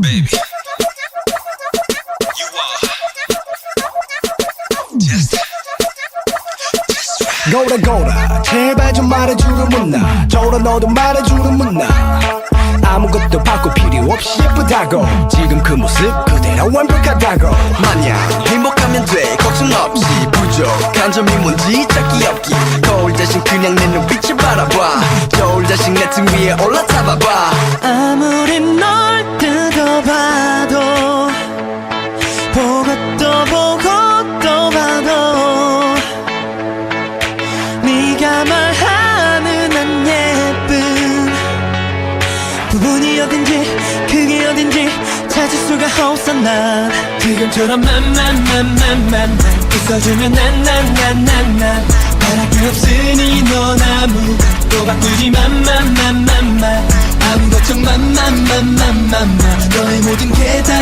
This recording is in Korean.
baby. You are just right. 고라 제발 좀 말해주는 문나 저라 너도 말해주는 문나 아무것도 바꿀 필요 없이 예쁘다고 지금 그 모습 그대로 완벽하다고 마냥 행복하면 돼 걱정 없이 부족한 점이 뭔지 찾기 없기 거울 자신 그냥 내 눈빛을 바라봐 겨울 자신 내 등 위에 올라타봐봐 아무리 널 뜯어봐도 보고 또 보고 또 봐도 네가 말하는 안 예쁜 부분이 어딘지 그게 어딘지 찾을 수가 없어 난 지금처럼 맘맘맘맘맘 웃어주면 난난난난난 바랄 게 없으니 넌 아무것도 바꾸지 맘맘맘맘맘 아무 걱정 맘맘맘맘맘 너의 모든 게 다